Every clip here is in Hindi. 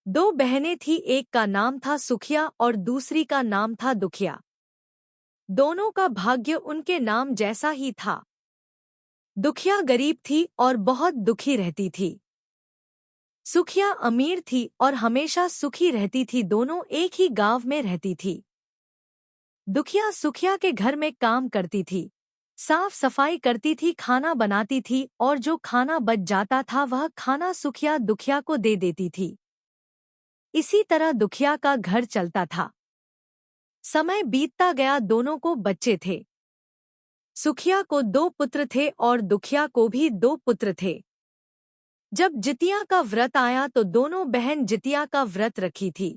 दो बहनें थी, एक का नाम था सुखिया और दूसरी का नाम था दुखिया। दोनों का भाग्य उनके नाम जैसा ही था। दुखिया गरीब थी और बहुत दुखी रहती थी। सुखिया अमीर थी और हमेशा सुखी रहती थी। दोनों एक ही गांव में रहती थी। दुखिया सुखिया के घर में काम करती थी, साफ सफाई करती थी, खाना बनाती थी और जो खाना बच जाता था वह खाना सुखिया दुखिया को दे देती थी। इसी तरह दुखिया का घर चलता था। समय बीतता गया, दोनों को बच्चे थे। सुखिया को दो पुत्र थे और दुखिया को भी दो पुत्र थे। जब जितिया का व्रत आया तो दोनों बहन जितिया का व्रत रखी थी।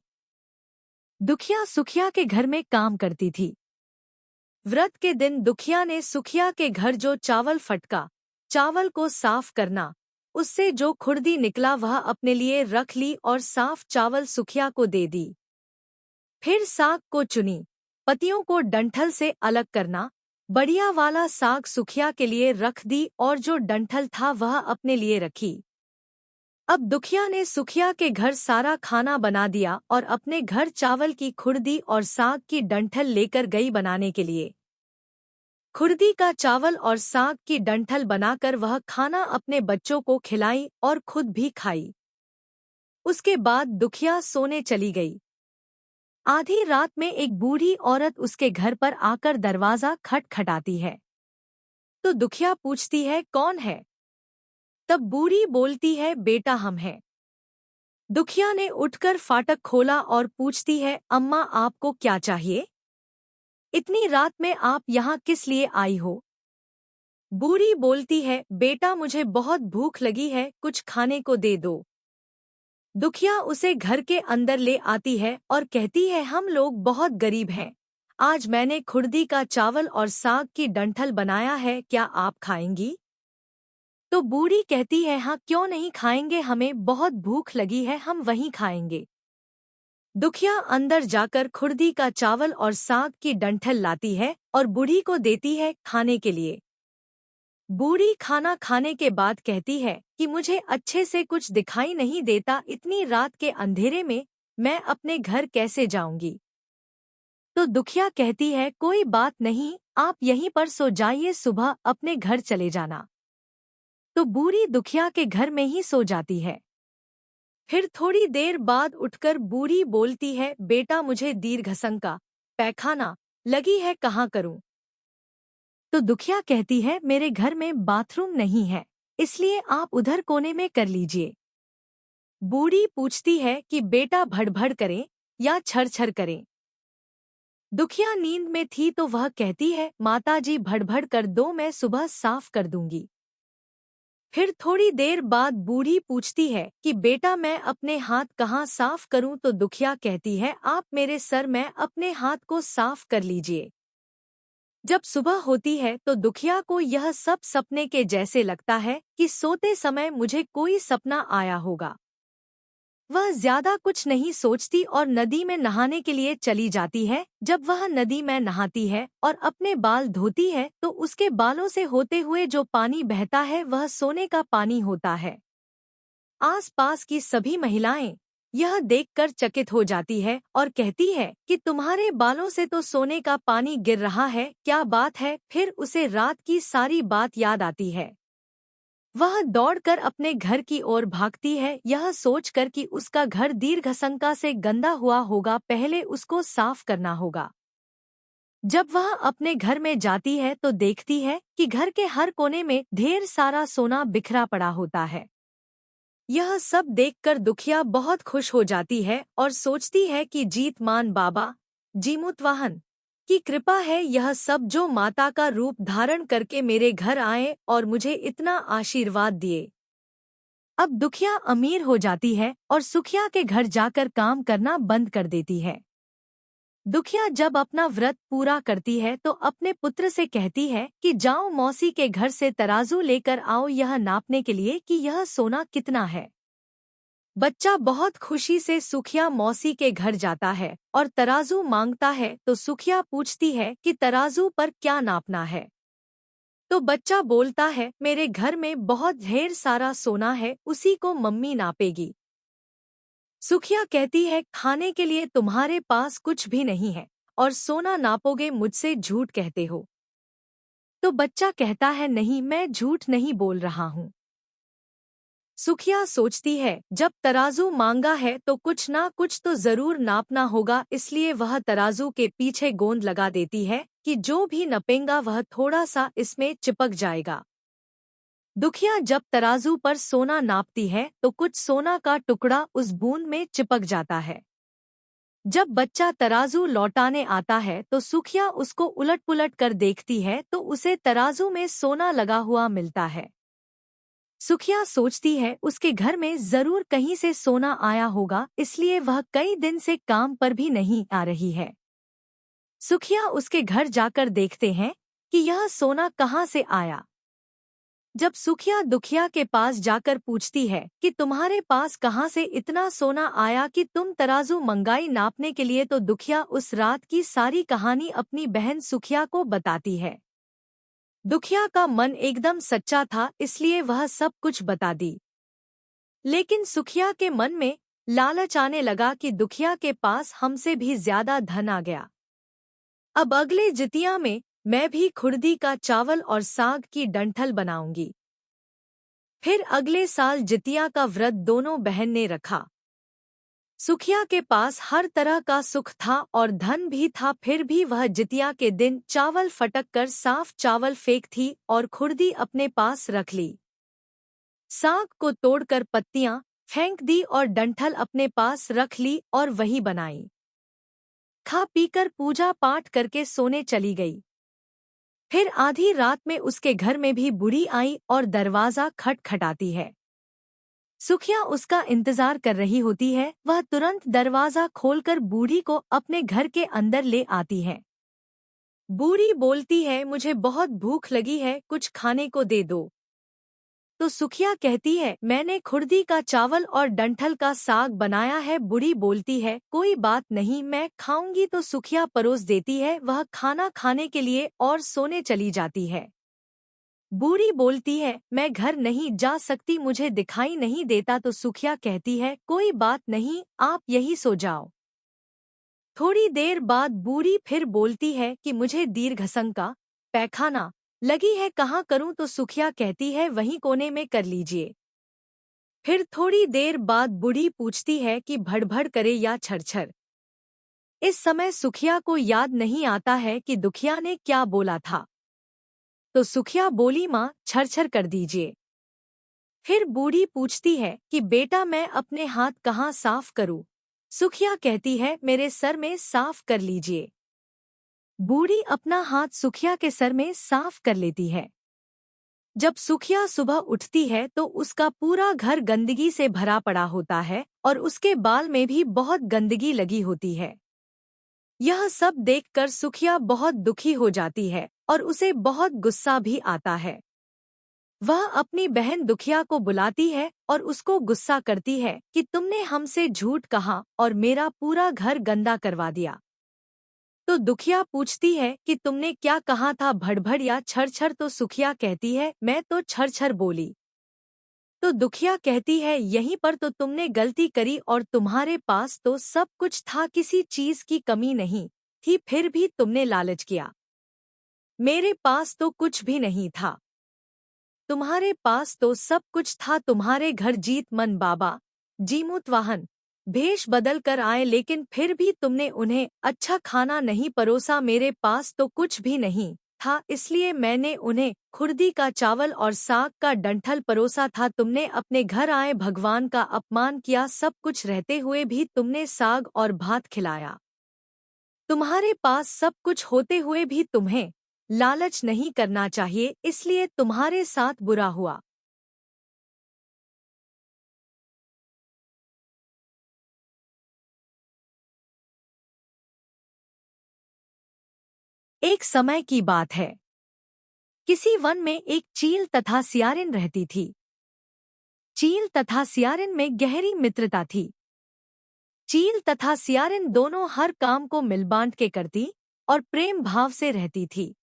दुखिया सुखिया के घर में काम करती थी। व्रत के दिन दुखिया ने सुखिया के घर जो चावल फटका, चावल को साफ करना, उससे जो खुर्दी निकला वह अपने लिए रख ली और साफ चावल सुखिया को दे दी। फिर साग को चुनी, पत्तियों को डंठल से अलग करना, बढ़िया वाला साग सुखिया के लिए रख दी और जो डंठल था वह अपने लिए रखी। अब दुखिया ने सुखिया के घर सारा खाना बना दिया और अपने घर चावल की खुर्दी और साग की डंठल लेकर गई बनाने के लिए। खुर्दी का चावल और साग की डंठल बनाकर वह खाना अपने बच्चों को खिलाई और खुद भी खाई। उसके बाद दुखिया सोने चली गई। आधी रात में एक बूढ़ी औरत उसके घर पर आकर दरवाजा खटखटाती है। तो दुखिया पूछती है, कौन है? तब बूढ़ी बोलती है, बेटा हम हैं। दुखिया ने उठकर फाटक खोला और पूछती है, अम्मा आपको क्या चाहिए? इतनी रात में आप यहाँ किस लिए आई हो? बूढ़ी बोलती है, बेटा मुझे बहुत भूख लगी है, कुछ खाने को दे दो। दुखिया उसे घर के अंदर ले आती है और कहती है, हम लोग बहुत गरीब हैं। आज मैंने खुर्दी का चावल और साग की डंठल बनाया है, क्या आप खाएंगी? तो बूढ़ी कहती है, हाँ क्यों नहीं खाएंगे, हमें बहुत भूख लगी है, हम वहीं खाएंगे। दुखिया अंदर जाकर खुर्दी का चावल और साग की डंठल लाती है और बूढ़ी को देती है खाने के लिए। बूढ़ी खाना खाने के बाद कहती है कि मुझे अच्छे से कुछ दिखाई नहीं देता, इतनी रात के अंधेरे में मैं अपने घर कैसे जाऊंगी? तो दुखिया कहती है, कोई बात नहीं, आप यहीं पर सो जाइए, सुबह अपने घर चले जाना। तो बूढ़ी दुखिया के घर में ही सो जाती है। फिर थोड़ी देर बाद उठकर बूढ़ी बोलती है, बेटा मुझे दीर्घसंका पैखाना लगी है, कहाँ करूं? तो दुखिया कहती है, मेरे घर में बाथरूम नहीं है, इसलिए आप उधर कोने में कर लीजिए। बूढ़ी पूछती है कि बेटा भड़भड़ करें या छरछर करें? दुखिया नींद में थी तो वह कहती है, माताजी भड़भड़ कर दो, मैं सुबह साफ कर दूंगी। फिर थोड़ी देर बाद बूढ़ी पूछती है कि बेटा मैं अपने हाथ कहाँ साफ करूं? तो दुखिया कहती है, आप मेरे सर में अपने हाथ को साफ कर लीजिए। जब सुबह होती है तो दुखिया को यह सब सपने के जैसे लगता है कि सोते समय मुझे कोई सपना आया होगा। वह ज्यादा कुछ नहीं सोचती और नदी में नहाने के लिए चली जाती है। जब वह नदी में नहाती है और अपने बाल धोती है तो उसके बालों से होते हुए जो पानी बहता है वह सोने का पानी होता है। आसपास की सभी महिलाएं यह देखकर चकित हो जाती है और कहती है कि तुम्हारे बालों से तो सोने का पानी गिर रहा है, क्या बात है? फिर उसे रात की सारी बात याद आती है। वह दौड़कर अपने घर की ओर भागती है, यह सोचकर कि उसका घर दीर्घसंका से गंदा हुआ होगा, पहले उसको साफ करना होगा। जब वह अपने घर में जाती है तो देखती है कि घर के हर कोने में ढेर सारा सोना बिखरा पड़ा होता है। यह सब देखकर दुखिया बहुत खुश हो जाती है और सोचती है कि जीतमान बाबा जीमूतवाहन की कृपा है, यह सब जो माता का रूप धारण करके मेरे घर आए और मुझे इतना आशीर्वाद दिए। अब दुखिया अमीर हो जाती है और सुखिया के घर जाकर काम करना बंद कर देती है। दुखिया जब अपना व्रत पूरा करती है तो अपने पुत्र से कहती है कि जाओ मौसी के घर से तराजू लेकर आओ, यह नापने के लिए कि यह सोना कितना है। बच्चा बहुत खुशी से सुखिया मौसी के घर जाता है और तराजू मांगता है तो सुखिया पूछती है कि तराजू पर क्या नापना है। तो बच्चा बोलता है, मेरे घर में बहुत ढेर सारा सोना है, उसी को मम्मी नापेगी। सुखिया कहती है, खाने के लिए तुम्हारे पास कुछ भी नहीं है और सोना नापोगे मुझसे झूठ कहते हो। तो बच्चा कहता है, नहीं, मैं झूठ नहीं बोल रहा हूँ। सुखिया सोचती है, जब तराजू मांगा है तो कुछ ना कुछ तो जरूर नापना होगा, इसलिए वह तराजू के पीछे गोंद लगा देती है कि जो भी नपेगा वह थोड़ा सा इसमें चिपक जाएगा। दुखिया जब तराजू पर सोना नापती है तो कुछ सोना का टुकड़ा उस बूंद में चिपक जाता है। जब बच्चा तराजू लौटाने आता है तो सुखिया उसको उलट पुलट कर देखती है तो उसे तराजू में सोना लगा हुआ मिलता है। सुखिया सोचती है उसके घर में जरूर कहीं से सोना आया होगा, इसलिए वह कई दिन से काम पर भी नहीं आ रही है। सुखिया उसके घर जाकर देखते हैं कि यह सोना कहाँ से आया। जब सुखिया दुखिया के पास जाकर पूछती है कि तुम्हारे पास कहाँ से इतना सोना आया कि तुम तराजू मंगाई नापने के लिए, तो दुखिया उस रात की सारी कहानी अपनी बहन सुखिया को बताती है। दुखिया का मन एकदम सच्चा था, इसलिए वह सब कुछ बता दी। लेकिन सुखिया के मन में लालच आने लगा कि दुखिया के पास हमसे भी ज्यादा धन आ गया। अब अगले जितिया में मैं भी खुर्दी का चावल और साग की डंठल बनाऊंगी। फिर अगले साल जितिया का व्रत दोनों बहन ने रखा। सुखिया के पास हर तरह का सुख था और धन भी था, फिर भी वह जितिया के दिन चावल फटक कर साफ चावल फेंकती और खुर्दी अपने पास रख ली। साग को तोड़कर पत्तियां फेंक दी और डंठल अपने पास रख ली और वही बनाई। खा पीकर पूजा पाठ करके सोने चली गई। फिर आधी रात में उसके घर में भी बूढ़ी आई और दरवाजा खटखटाती है। सुखिया उसका इंतजार कर रही होती है। वह तुरंत दरवाजा खोलकर बूढ़ी को अपने घर के अंदर ले आती है। बूढ़ी बोलती है, मुझे बहुत भूख लगी है, कुछ खाने को दे दो। तो सुखिया कहती है, मैंने खुर्दी का चावल और डंठल का साग बनाया है। बूढ़ी बोलती है, कोई बात नहीं, मैं खाऊंगी। तो सुखिया परोस देती है। वह खाना खाने के लिए और सोने चली जाती है। बूढ़ी बोलती है, मैं घर नहीं जा सकती, मुझे दिखाई नहीं देता। तो सुखिया कहती है, कोई बात नहीं, आप यही सो जाओ। थोड़ी देर बाद बूढ़ी फिर बोलती है कि मुझे दीर्घसंका पैखाना लगी है, कहाँ करूं। तो सुखिया कहती है, वहीं कोने में कर लीजिए। फिर थोड़ी देर बाद बूढ़ी पूछती है कि भड़भड़ करे या छरछर। इस समय सुखिया को याद नहीं आता है कि दुखिया ने क्या बोला था। तो सुखिया बोली, माँ, छरछर कर दीजिए। फिर बूढ़ी पूछती है कि बेटा, मैं अपने हाथ कहाँ साफ करूं। सुखिया कहती है, मेरे सर में साफ कर लीजिए। बूढ़ी अपना हाथ सुखिया के सर में साफ कर लेती है। जब सुखिया सुबह उठती है तो उसका पूरा घर गंदगी से भरा पड़ा होता है और उसके बाल में भी बहुत गंदगी लगी होती है। यह सब देखकर सुखिया बहुत दुखी हो जाती है और उसे बहुत गुस्सा भी आता है। वह अपनी बहन दुखिया को बुलाती है और उसको गुस्सा करती है कि तुमने हमसे झूठ कहा और मेरा पूरा घर गंदा करवा दिया। तो दुखिया पूछती है कि तुमने क्या कहा था, भड़भड़ या छरछर। तो सुखिया कहती है, मैं तो छरछर बोली। तो दुखिया कहती है, यहीं पर तो तुमने गलती करी और तुम्हारे पास तो सब कुछ था, किसी चीज की कमी नहीं थी, फिर भी तुमने लालच किया। मेरे पास तो कुछ भी नहीं था, तुम्हारे पास तो सब कुछ था। तुम्हारे घर जीत मन बाबा जीमूत वाहन भेष बदल कर आए, लेकिन फिर भी तुमने उन्हें अच्छा खाना नहीं परोसा। मेरे पास तो कुछ भी नहीं था, इसलिए मैंने उन्हें खुर्दी का चावल और साग का डंठल परोसा था। तुमने अपने घर आए भगवान का अपमान किया, सब कुछ रहते हुए भी तुमने साग और भात खिलाया। तुम्हारे पास सब कुछ होते हुए भी तुम्हें लालच नहीं करना चाहिए, इसलिए तुम्हारे साथ बुरा हुआ। एक समय की बात है। किसी वन में एक चील तथा सियारिन रहती थी। चील तथा सियारिन में गहरी मित्रता थी। चील तथा सियारिन दोनों हर काम को मिलबांट के करती और प्रेम भाव से रहती थी।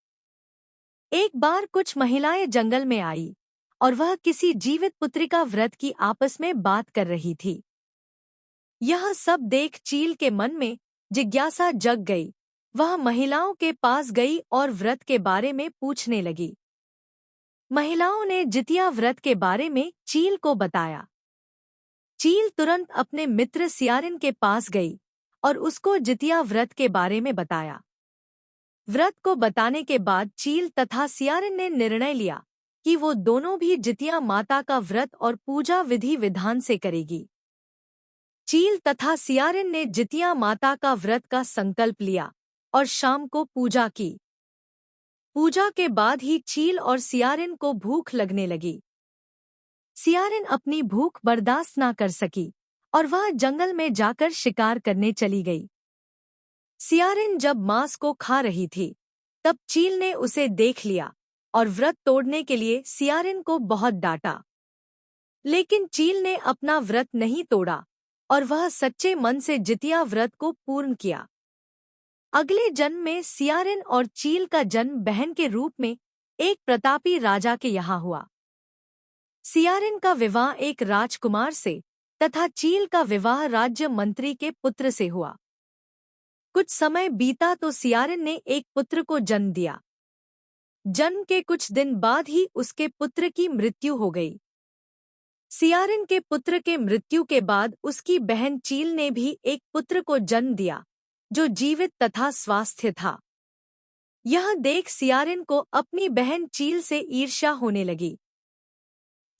एक बार कुछ महिलाएं जंगल में आई और वह किसी जीवित पुत्री का व्रत की आपस में बात कर रही थी। यह सब देख चील के मन में जिज्ञासा जग गई। वह महिलाओं के पास गई और व्रत के बारे में पूछने लगी। महिलाओं ने जितिया व्रत के बारे में चील को बताया। चील तुरंत अपने मित्र सियारिन के पास गई और उसको जितिया व्रत के बारे में बताया। व्रत को बताने के बाद चील तथा सियारिन ने निर्णय लिया कि वो दोनों भी जितिया माता का व्रत और पूजा विधि विधान से करेगी। चील तथा सियारिन ने जितिया माता का व्रत का संकल्प लिया और शाम को पूजा की। पूजा के बाद ही चील और सियारिन को भूख लगने लगी। सियारिन अपनी भूख बर्दाश्त ना कर सकी और वह जंगल में जाकर शिकार करने चली गई। सियारिन जब मांस को खा रही थी, तब चील ने उसे देख लिया और व्रत तोड़ने के लिए सियारिन को बहुत डांटा। लेकिन चील ने अपना व्रत नहीं तोड़ा और वह सच्चे मन से जितिया व्रत को पूर्ण किया। अगले जन्म में सियारिन और चील का जन्म बहन के रूप में एक प्रतापी राजा के यहाँ हुआ। सियारिन का विवाह एक राजकुमार से तथा चील का विवाह राज्य मंत्री के पुत्र से हुआ। कुछ समय बीता तो सियारिन ने एक पुत्र को जन्म दिया। जन्म के कुछ दिन बाद ही उसके पुत्र की मृत्यु हो गई। सियारिन के पुत्र के मृत्यु के बाद उसकी बहन चील ने भी एक पुत्र को जन्म दिया जो जीवित तथा स्वास्थ्य था। यह देख सियारिन को अपनी बहन चील से ईर्ष्या होने लगी।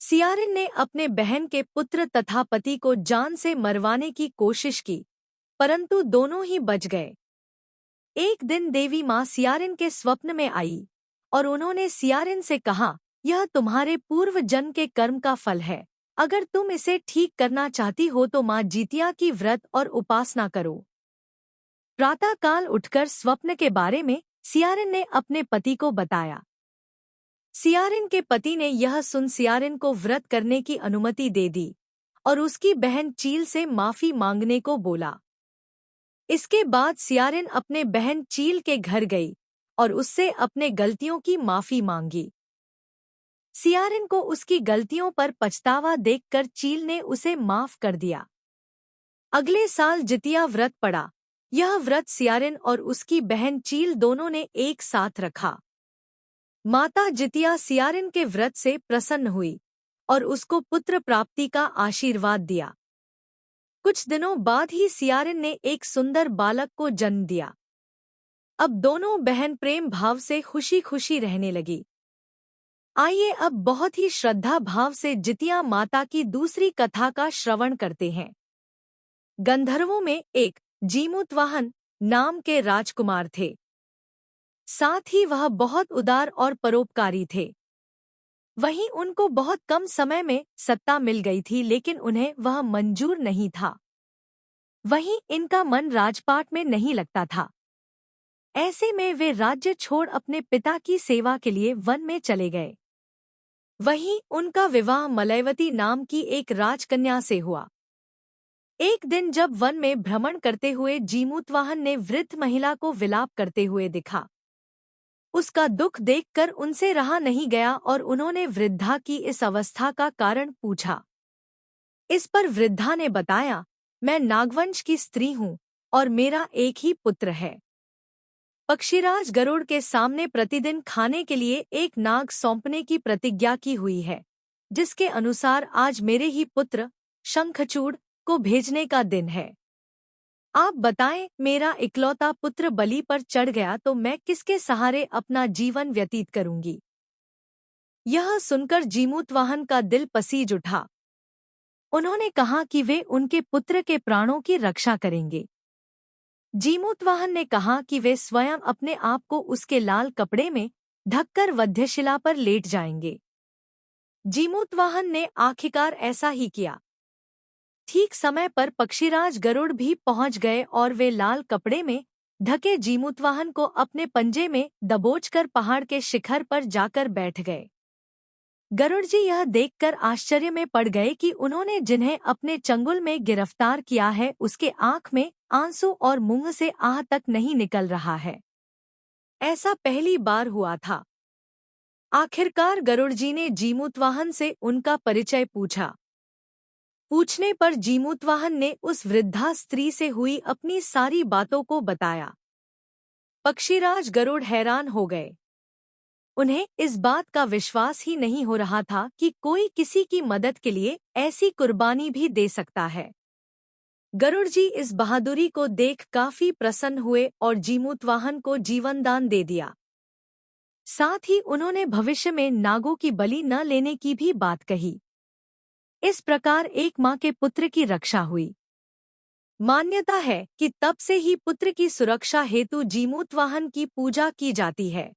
सियारिन ने अपने बहन के पुत्र तथा पति को जान से मरवाने की कोशिश की, परंतु दोनों ही बच गए। एक दिन देवी माँ सियारिन के स्वप्न में आई और उन्होंने सियारिन से कहा, यह तुम्हारे पूर्व जन्म के कर्म का फल है। अगर तुम इसे ठीक करना चाहती हो तो माँ जितिया की व्रत और उपासना करो। प्रातःकाल उठकर स्वप्न के बारे में सियारिन ने अपने पति को बताया। सियारिन के पति ने यह सुन सियारिन को व्रत करने की अनुमति दे दी और उसकी बहन चील से माफी मांगने को बोला। इसके बाद सियारिन अपने बहन चील के घर गई और उससे अपने गलतियों की माफी मांगी। सियारिन को उसकी गलतियों पर पछतावा देखकर चील ने उसे माफ कर दिया। अगले साल जितिया व्रत पड़ा। यह व्रत सियारिन और उसकी बहन चील दोनों ने एक साथ रखा। माता जितिया सियारिन के व्रत से प्रसन्न हुई और उसको पुत्र प्राप्ति का आशीर्वाद दिया। कुछ दिनों बाद ही सियारिन ने एक सुंदर बालक को जन्म दिया। अब दोनों बहन प्रेम भाव से खुशी खुशी रहने लगी। आइए अब बहुत ही श्रद्धा भाव से जितिया माता की दूसरी कथा का श्रवण करते हैं। गंधर्वों में एक जीमूतवाहन नाम के राजकुमार थे। साथ ही वह बहुत उदार और परोपकारी थे। वहीं उनको बहुत कम समय में सत्ता मिल गई थी, लेकिन उन्हें वह मंजूर नहीं था। वहीं इनका मन राजपाट में नहीं लगता था। ऐसे में वे राज्य छोड़ अपने पिता की सेवा के लिए वन में चले गए। वहीं उनका विवाह मलयवती नाम की एक राजकन्या से हुआ। एक दिन जब वन में भ्रमण करते हुए जीमूतवाहन ने वृद्ध महिला को विलाप करते हुए देखा। उसका दुख देखकर उनसे रहा नहीं गया और उन्होंने वृद्धा की इस अवस्था का कारण पूछा। इस पर वृद्धा ने बताया, मैं नागवंश की स्त्री हूँ और मेरा एक ही पुत्र है। पक्षीराज गरुड़ के सामने प्रतिदिन खाने के लिए एक नाग सौंपने की प्रतिज्ञा की हुई है, जिसके अनुसार आज मेरे ही पुत्र शंखचूड़ को भेजने का दिन है। आप बताएं, मेरा इकलौता पुत्र बलि पर चढ़ गया तो मैं किसके सहारे अपना जीवन व्यतीत करूंगी। यह सुनकर जीमूतवाहन का दिल पसीज उठा। उन्होंने कहा कि वे उनके पुत्र के प्राणों की रक्षा करेंगे। जीमूतवाहन ने कहा कि वे स्वयं अपने आप को उसके लाल कपड़े में ढककर वध्यशिला पर लेट जाएंगे। जीमूतवाहन ने आखिरकार ऐसा ही किया। ठीक समय पर पक्षीराज गरुड़ भी पहुंच गए और वे लाल कपड़े में ढके जीमूतवाहन को अपने पंजे में दबोचकर पहाड़ के शिखर पर जाकर बैठ गए। गरुड़ जी यह देखकर आश्चर्य में पड़ गए कि उन्होंने जिन्हें अपने चंगुल में गिरफ्तार किया है उसके आंख में आंसू और मुंह से आह तक नहीं निकल रहा है। ऐसा पहली बार हुआ था। आखिरकार गरुड़ जी ने जीमूतवाहन से उनका परिचय पूछा। पूछने पर जीमूतवाहन ने उस वृद्धा स्त्री से हुई अपनी सारी बातों को बताया। पक्षीराज गरुड़ हैरान हो गए। उन्हें इस बात का विश्वास ही नहीं हो रहा था कि कोई किसी की मदद के लिए ऐसी कुर्बानी भी दे सकता है। गरुड़ जी इस बहादुरी को देख काफी प्रसन्न हुए और जीमूतवाहन को जीवनदान दे दिया। साथ ही उन्होंने भविष्य में नागों की बलि न लेने की भी बात कही। इस प्रकार एक माँ के पुत्र की रक्षा हुई। मान्यता है कि तब से ही पुत्र की सुरक्षा हेतु जीमूतवाहन की पूजा की जाती है।